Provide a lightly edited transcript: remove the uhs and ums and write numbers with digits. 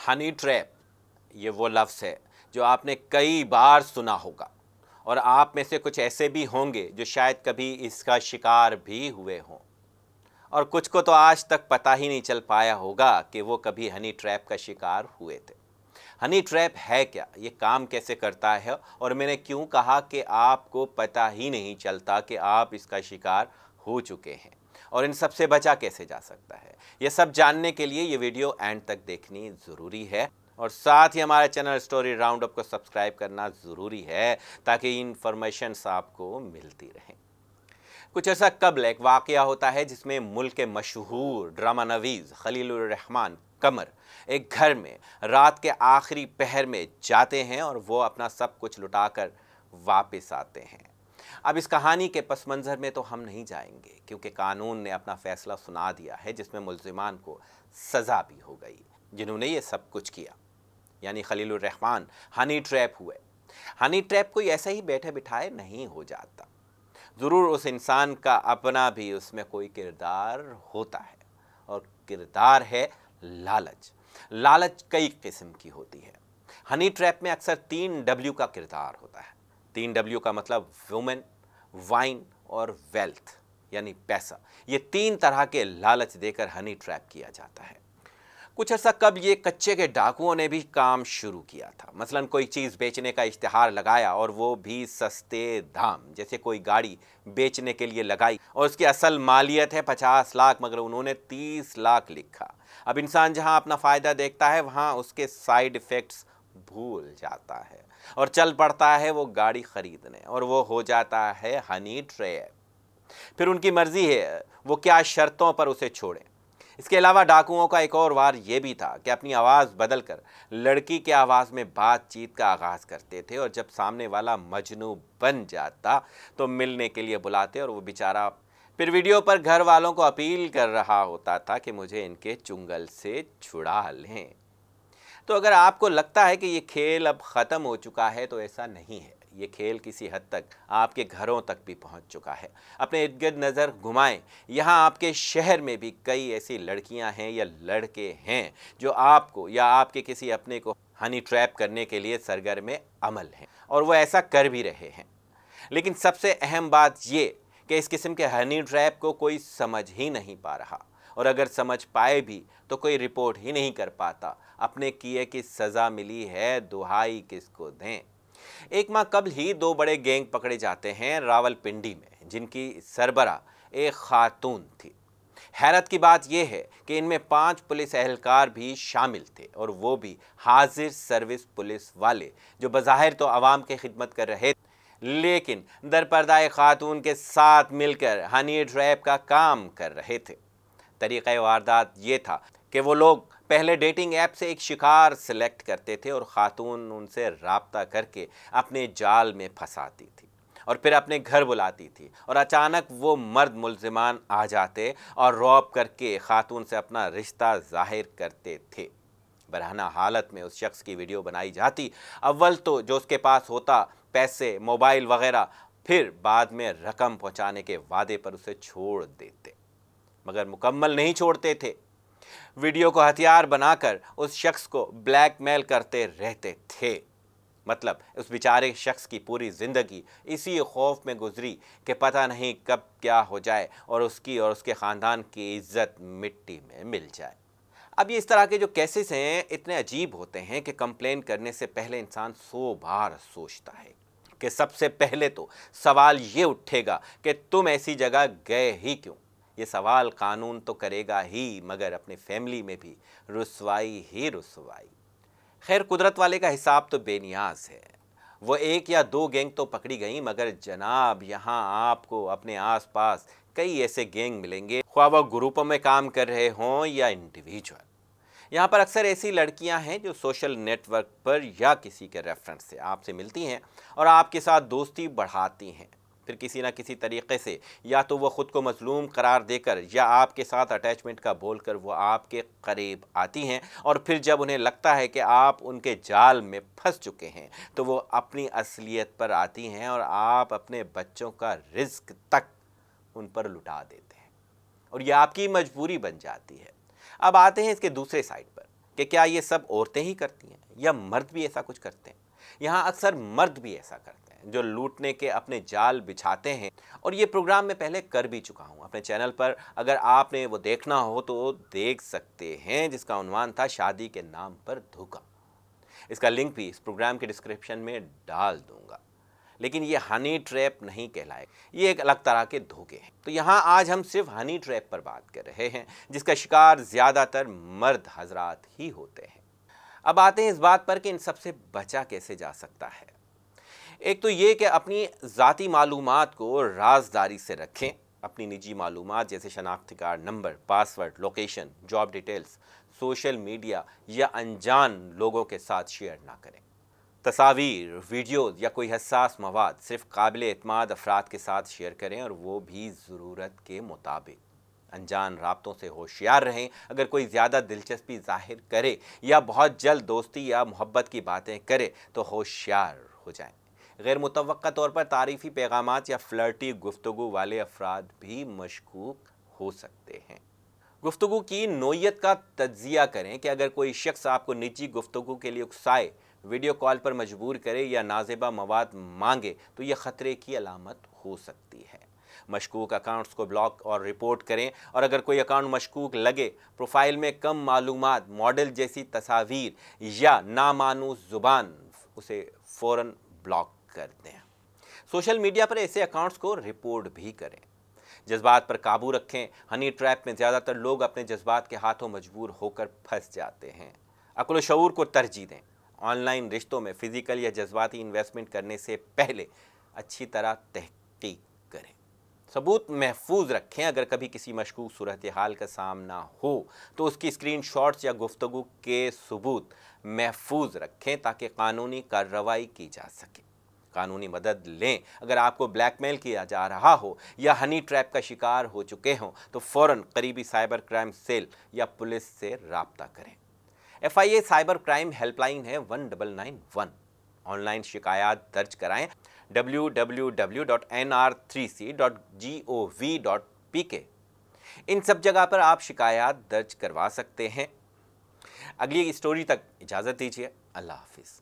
Honey trap یہ وہ لفظ ہے جو آپ نے کئی بار سنا ہوگا، اور آپ میں سے کچھ ایسے بھی ہوں گے جو شاید کبھی اس کا شکار بھی ہوئے ہوں، اور کچھ کو تو آج تک پتہ ہی نہیں چل پایا ہوگا کہ وہ کبھی ہنی ٹریپ کا شکار ہوئے تھے۔ ہنی ٹریپ ہے کیا، یہ کام کیسے کرتا ہے، اور میں نے کیوں کہا کہ آپ کو پتہ ہی نہیں چلتا کہ آپ اس کا شکار ہو چکے ہیں، اور ان سب سے بچا کیسے جا سکتا ہے، یہ سب جاننے کے لیے یہ ویڈیو اینڈ تک دیکھنی ضروری ہے، اور ساتھ ہی ہمارے چینل سٹوری راؤنڈ اپ کو سبسکرائب کرنا ضروری ہے تاکہ انفارمیشنز آپ کو ملتی رہیں۔ کچھ عرصہ قبل ایک واقعہ ہوتا ہے جس میں ملک کے مشہور ڈرامہ نویس خلیل الرحمن قمر ایک گھر میں رات کے آخری پہر میں جاتے ہیں اور وہ اپنا سب کچھ لٹا کر واپس آتے ہیں۔ اب اس کہانی کے پس منظر میں تو ہم نہیں جائیں گے کیونکہ قانون نے اپنا فیصلہ سنا دیا ہے، جس میں ملزمان کو سزا بھی ہو گئی جنہوں نے یہ سب کچھ کیا، یعنی خلیل الرحمن ہنی ٹریپ ہوئے۔ ہنی ٹریپ کوئی ایسا ہی بیٹھے بٹھائے نہیں ہو جاتا، ضرور اس انسان کا اپنا بھی اس میں کوئی کردار ہوتا ہے، اور کردار ہے لالچ۔ لالچ کئی قسم کی ہوتی ہے۔ ہنی ٹریپ میں اکثر 3W کا کردار ہوتا ہے۔ 3W کا مطلب وومن، وائن اور ویلتھ، یعنی پیسہ۔ یہ 3 طرح کے لالچ دے کر ہنی ٹریپ کیا جاتا ہے۔ کچھ عرصہ قبل یہ کچے کے ڈاکوؤں نے بھی کام شروع کیا تھا، مثلا کوئی چیز بیچنے کا اشتہار لگایا اور وہ بھی سستے دام، جیسے کوئی گاڑی بیچنے کے لیے لگائی اور اس کی اصل مالیت ہے 50 لاکھ مگر انہوں نے 30 لاکھ لکھا۔ اب انسان جہاں اپنا فائدہ دیکھتا ہے وہاں اس کے سائیڈ ایفیکٹس بھول جاتا ہے اور چل پڑتا ہے وہ گاڑی خریدنے، اور وہ ہو جاتا ہے ہنی ٹریپ۔ پھر ان کی مرضی ہے وہ کیا شرطوں پر اسے چھوڑیں۔ اس کے علاوہ ڈاکوؤں کا ایک اور وار یہ بھی تھا کہ اپنی آواز بدل کر لڑکی کے آواز میں بات چیت کا آغاز کرتے تھے، اور جب سامنے والا مجنوں بن جاتا تو ملنے کے لیے بلاتے، اور وہ بیچارہ پھر ویڈیو پر گھر والوں کو اپیل کر رہا ہوتا تھا کہ مجھے ان کے چنگل سے چھڑا لیں۔ تو اگر آپ کو لگتا ہے کہ یہ کھیل اب ختم ہو چکا ہے تو ایسا نہیں ہے، یہ کھیل کسی حد تک آپ کے گھروں تک بھی پہنچ چکا ہے۔ اپنے ارد گرد نظر گھمائیں، یہاں آپ کے شہر میں بھی کئی ایسی لڑکیاں ہیں یا لڑکے ہیں جو آپ کو یا آپ کے کسی اپنے کو ہنی ٹریپ کرنے کے لیے سرگرم عمل ہیں، اور وہ ایسا کر بھی رہے ہیں۔ لیکن سب سے اہم بات یہ کہ اس قسم کے ہنی ٹریپ کو کوئی سمجھ ہی نہیں پا رہا، اور اگر سمجھ پائے بھی تو کوئی رپورٹ ہی نہیں کر پاتا۔ اپنے کیے کی سزا ملی ہے، دہائی کس کو دیں۔ ایک ماہ قبل ہی 2 بڑے گینگ پکڑے جاتے ہیں راول پنڈی میں، جن کی سربراہ ایک خاتون تھی۔ حیرت کی بات یہ ہے کہ ان میں 5 پولیس اہلکار بھی شامل تھے، اور وہ بھی حاضر سروس پولیس والے جو بظاہر تو عوام کی خدمت کر رہے تھے لیکن در پردہ خاتون کے ساتھ مل کر ہنی ٹریپ کا کام کر رہے تھے۔ طریقہ واردات یہ تھا کہ وہ لوگ پہلے ڈیٹنگ ایپ سے ایک شکار سلیکٹ کرتے تھے، اور خاتون ان سے رابطہ کر کے اپنے جال میں پھنساتی تھی اور پھر اپنے گھر بلاتی تھی، اور اچانک وہ مرد ملزمان آ جاتے اور روب کر کے خاتون سے اپنا رشتہ ظاہر کرتے تھے۔ برہنہ حالت میں اس شخص کی ویڈیو بنائی جاتی، اول تو جو اس کے پاس ہوتا پیسے، موبائل وغیرہ، پھر بعد میں رقم پہنچانے کے وعدے پر اسے چھوڑ دیتے، مگر مکمل نہیں چھوڑتے تھے۔ ویڈیو کو ہتھیار بنا کر اس شخص کو بلیک میل کرتے رہتے تھے۔ مطلب اس بیچارے شخص کی پوری زندگی اسی خوف میں گزری کہ پتہ نہیں کب کیا ہو جائے اور اس کی اور اس کے خاندان کی عزت مٹی میں مل جائے۔ اب یہ اس طرح کے جو کیسز ہیں اتنے عجیب ہوتے ہیں کہ کمپلین کرنے سے پہلے انسان 100 بار سوچتا ہے کہ سب سے پہلے تو سوال یہ اٹھے گا کہ تم ایسی جگہ گئے ہی کیوں؟ یہ سوال قانون تو کرے گا ہی، مگر اپنے فیملی میں بھی رسوائی ہی رسوائی۔ خیر، قدرت والے کا حساب تو بے نیاز ہے۔ وہ 1 یا 2 گینگ تو پکڑی گئیں، مگر جناب یہاں آپ کو اپنے آس پاس کئی ایسے گینگ ملیں گے، خواہ وہ گروپوں میں کام کر رہے ہوں یا انڈیویجول۔ یہاں پر اکثر ایسی لڑکیاں ہیں جو سوشل نیٹ ورک پر یا کسی کے ریفرنس سے آپ سے ملتی ہیں اور آپ کے ساتھ دوستی بڑھاتی ہیں، پھر کسی نہ کسی طریقے سے یا تو وہ خود کو مظلوم قرار دے کر یا آپ کے ساتھ اٹیچمنٹ کا بول کر وہ آپ کے قریب آتی ہیں، اور پھر جب انہیں لگتا ہے کہ آپ ان کے جال میں پھنس چکے ہیں تو وہ اپنی اصلیت پر آتی ہیں اور آپ اپنے بچوں کا رزق تک ان پر لٹا دیتے ہیں، اور یہ آپ کی مجبوری بن جاتی ہے۔ اب آتے ہیں اس کے دوسرے سائڈ پر کہ کیا یہ سب عورتیں ہی کرتی ہیں یا مرد بھی ایسا کچھ کرتے ہیں؟ یہاں اکثر مرد بھی ایسا کرتے ہیں جو لوٹنے کے اپنے جال بچھاتے ہیں، اور یہ پروگرام میں پہلے کر بھی چکا ہوں اپنے چینل پر، اگر آپ نے وہ دیکھنا ہو تو دیکھ سکتے ہیں، جس کا عنوان تھا شادی کے نام پر دھوکہ۔ اس کا لنک بھی اس پروگرام کے ڈسکرپشن میں ڈال دوں گا۔ لیکن یہ ہنی ٹریپ نہیں کہلائے، یہ ایک الگ طرح کے دھوکے ہیں۔ تو یہاں آج ہم صرف ہنی ٹریپ پر بات کر رہے ہیں، جس کا شکار زیادہ تر مرد حضرات ہی ہوتے ہیں۔ اب آتے ہیں اس بات پر کہ ان سب سے بچا کیسے جا سکتا ہے۔ ایک تو یہ کہ اپنی ذاتی معلومات کو رازداری سے رکھیں، اپنی نجی معلومات جیسے شناختی card number, password, location, job details social media یا انجان لوگوں کے ساتھ شیئر نہ کریں۔ تصاویر، ویڈیوز یا کوئی حساس مواد صرف قابل اعتماد افراد کے ساتھ شیئر کریں، اور وہ بھی ضرورت کے مطابق۔ انجان رابطوں سے ہوشیار رہیں، اگر کوئی زیادہ دلچسپی ظاہر کرے یا بہت جلد دوستی یا محبت کی باتیں کرے تو ہوشیار ہو جائیں۔ غیر متوقع طور پر تعریفی پیغامات یا فلرٹی گفتگو والے افراد بھی مشکوک ہو سکتے ہیں۔ گفتگو کی نوعیت کا تجزیہ کریں کہ اگر کوئی شخص آپ کو نجی گفتگو کے لیے اکسائے، ویڈیو کال پر مجبور کرے یا نازیبا مواد مانگے تو یہ خطرے کی علامت ہو سکتی ہے۔ مشکوک اکاؤنٹس کو بلاک اور رپورٹ کریں، اور اگر کوئی اکاؤنٹ مشکوک لگے، پروفائل میں کم معلومات، ماڈل جیسی تصاویر یا نامانوس زبان، اسے فوراً بلاک کر دیں۔ سوشل میڈیا پر ایسے اکاؤنٹس کو رپورٹ بھی کریں۔ جذبات پر قابو رکھیں، ہنی ٹریپ میں زیادہ تر لوگ اپنے جذبات کے ہاتھوں مجبور ہو کر پھنس جاتے ہیں۔ عقل و شعور کو ترجیح دیں۔ آن لائن رشتوں میں فزیکل یا جذباتی انویسٹمنٹ کرنے سے پہلے اچھی طرح تحقیق کریں۔ ثبوت محفوظ رکھیں، اگر کبھی کسی مشکوک صورتحال کا سامنا ہو تو اس کی اسکرین شاٹس یا گفتگو کے ثبوت محفوظ رکھیں تاکہ قانونی کارروائی کی جا سکے۔ قانونی مدد لیں، اگر آپ کو بلیک میل کیا جا رہا ہو یا ہنی ٹریپ کا شکار ہو چکے ہوں تو فوراً قریبی سائبر کرائم سیل یا پولیس سے رابطہ کریں۔ FIA cyber crime help line ہے 1991۔ آن لائن شکایات درج کرائیں www.nr3c.gov.pk۔ ان سب جگہ پر آپ شکایات درج کروا سکتے ہیں۔ اگلی اسٹوری تک اجازت دیجیے، اللہ حافظ۔